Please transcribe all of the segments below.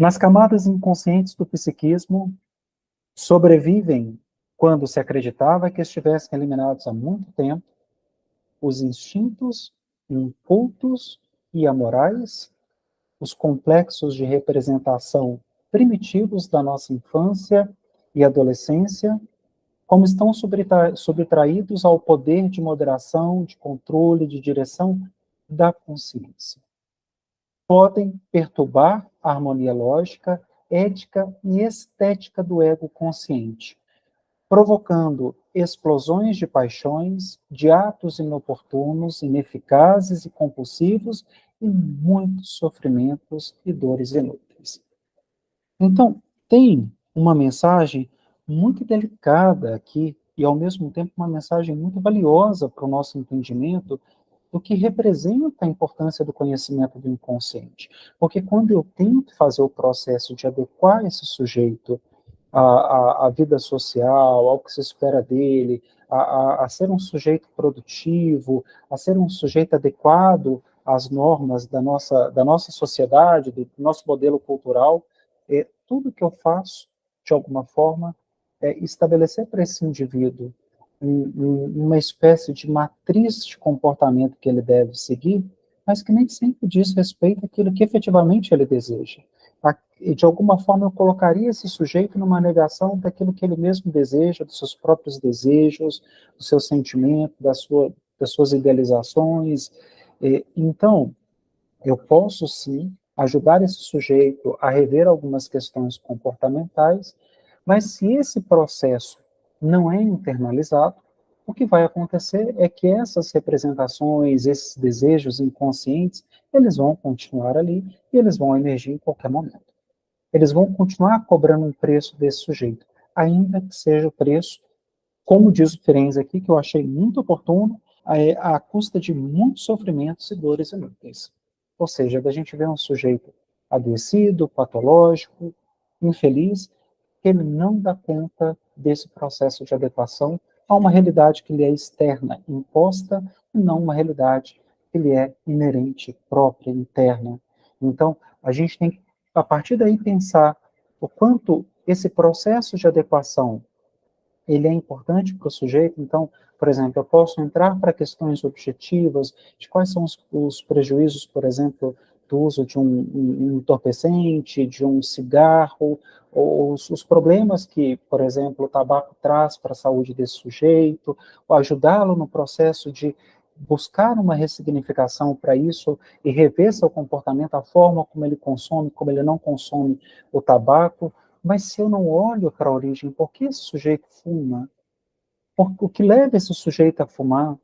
Nas camadas inconscientes do psiquismo, sobrevivem, quando se acreditava que estivessem eliminados há muito tempo, os instintos incultos e amorais, os complexos de representação primitivos da nossa infância e adolescência, como estão subtraídos ao poder de moderação, de controle, de direção da consciência. Podem perturbar a harmonia lógica, ética e estética do ego consciente, provocando explosões de paixões, de atos inoportunos, ineficazes e compulsivos, e muitos sofrimentos e dores inúteis. Então, tem uma mensagem muito delicada aqui, e ao mesmo tempo uma mensagem muito valiosa para o nosso entendimento do que representa a importância do conhecimento do inconsciente. Porque quando eu tento fazer o processo de adequar esse sujeito à vida social, ao que se espera dele, a ser um sujeito produtivo, a ser um sujeito adequado às normas da nossa sociedade, do nosso modelo cultural, tudo que eu faço, de alguma forma, é estabelecer para esse indivíduo uma espécie de matriz de comportamento que ele deve seguir, mas que nem sempre diz respeito àquilo que efetivamente ele deseja. E de alguma forma eu colocaria esse sujeito numa negação daquilo que ele mesmo deseja, dos seus próprios desejos, do seu sentimento, das suas idealizações. Então, eu posso sim ajudar esse sujeito a rever algumas questões comportamentais, mas se esse processo não é internalizado, o que vai acontecer é que essas representações, esses desejos inconscientes, eles vão continuar ali e eles vão emergir em qualquer momento. Eles vão continuar cobrando um preço desse sujeito, ainda que seja o preço, como diz o Ferenc aqui, que eu achei muito oportuno, à custa de muitos sofrimentos e dores inúteis. Ou seja, da gente ver um sujeito adoecido, patológico, infeliz, que ele não dá conta desse processo de adequação a uma realidade que lhe é externa, imposta, e não uma realidade que lhe é inerente, própria, interna. Então, a gente tem que, a partir daí, pensar o quanto esse processo de adequação ele é importante para o sujeito. Então, por exemplo, eu posso entrar para questões objetivas de quais são os prejuízos, por exemplo, do uso de um entorpecente, de um cigarro, ou os problemas que, por exemplo, o tabaco traz para a saúde desse sujeito, ou ajudá-lo no processo de buscar uma ressignificação para isso e rever seu comportamento, a forma como ele consome, como ele não consome o tabaco. Mas se eu não olho para a origem, por que esse sujeito fuma? O que leva esse sujeito a fumar?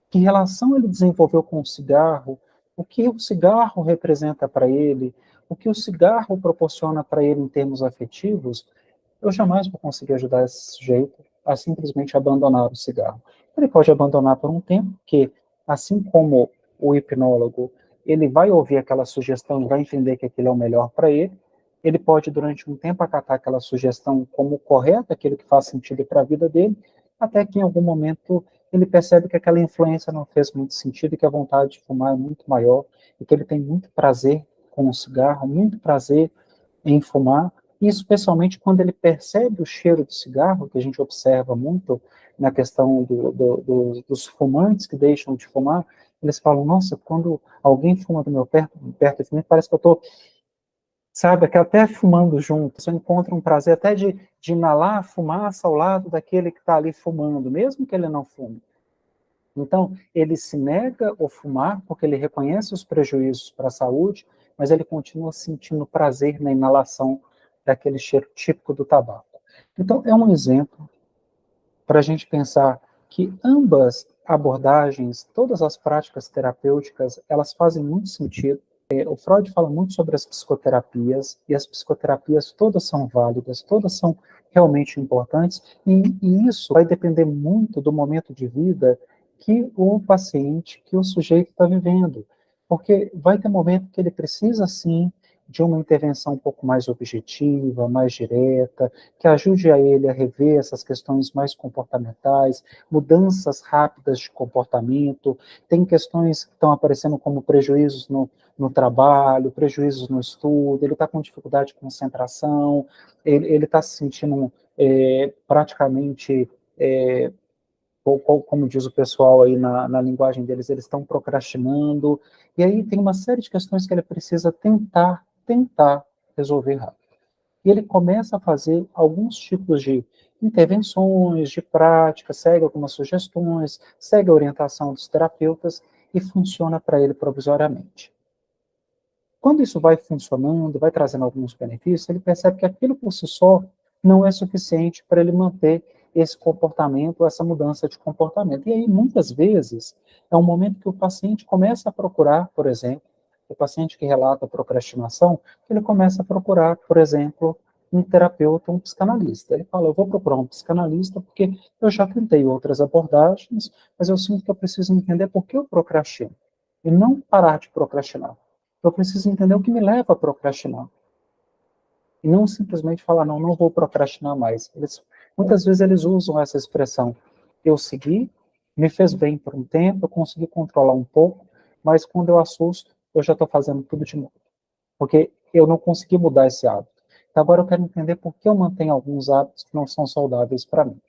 Que relação ele desenvolveu com o cigarro? O que o cigarro representa para ele? O que o cigarro proporciona para ele em termos afetivos? Eu jamais vou conseguir ajudar esse sujeito a simplesmente abandonar o cigarro. Ele pode abandonar por um tempo, porque, assim como o hipnólogo, ele vai ouvir aquela sugestão e vai entender que aquilo é o melhor para ele. Ele pode, durante um tempo, acatar aquela sugestão como correta, aquilo que faz sentido para a vida dele, até que, em algum momento, ele percebe que aquela influência não fez muito sentido e que a vontade de fumar é muito maior e que ele tem muito prazer com o cigarro, muito prazer em fumar, e especialmente quando ele percebe o cheiro do cigarro, que a gente observa muito na questão dos fumantes que deixam de fumar, eles falam, nossa, quando alguém fuma do meu perto de mim, parece que eu estou, sabe, que até fumando junto, você encontra um prazer até de inalar a fumaça ao lado daquele que está ali fumando, mesmo que ele não fume. Então, ele se nega a fumar porque ele reconhece os prejuízos para a saúde, mas ele continua sentindo prazer na inalação daquele cheiro típico do tabaco. Então, é um exemplo para a gente pensar que ambas abordagens, todas as práticas terapêuticas, elas fazem muito sentido. O Freud fala muito sobre as psicoterapias, e as psicoterapias todas são válidas, todas são realmente importantes, e isso vai depender muito do momento de vida que o paciente, que o sujeito está vivendo. Porque vai ter momento que ele precisa, sim, de uma intervenção um pouco mais objetiva, mais direta, que ajude a ele a rever essas questões mais comportamentais, mudanças rápidas de comportamento. Tem questões que estão aparecendo como prejuízos no trabalho, prejuízos no estudo, ele está com dificuldade de concentração, ele está se sentindo praticamente, como diz o pessoal aí na linguagem deles, eles estão procrastinando, e aí tem uma série de questões que ele precisa tentar resolver rápido. E ele começa a fazer alguns tipos de intervenções, de práticas, segue algumas sugestões, segue a orientação dos terapeutas, e funciona para ele provisoriamente. Quando isso vai funcionando, vai trazendo alguns benefícios, ele percebe que aquilo por si só não é suficiente para ele manter esse comportamento, essa mudança de comportamento. E aí, muitas vezes, é um momento que o paciente começa a procurar, por exemplo, o paciente que relata procrastinação, ele começa a procurar, por exemplo, um terapeuta, um psicanalista. Ele fala, eu vou procurar um psicanalista porque eu já tentei outras abordagens, mas eu sinto que eu preciso entender por que eu procrastino. E não parar de procrastinar. Eu preciso entender o que me leva a procrastinar. E não simplesmente falar, não, não vou procrastinar mais. Muitas vezes eles usam essa expressão. Eu segui, me fez bem por um tempo, eu consegui controlar um pouco, mas quando eu assusto, eu já estou fazendo tudo de novo. Porque eu não consegui mudar esse hábito. Então agora eu quero entender por que eu mantenho alguns hábitos que não são saudáveis para mim.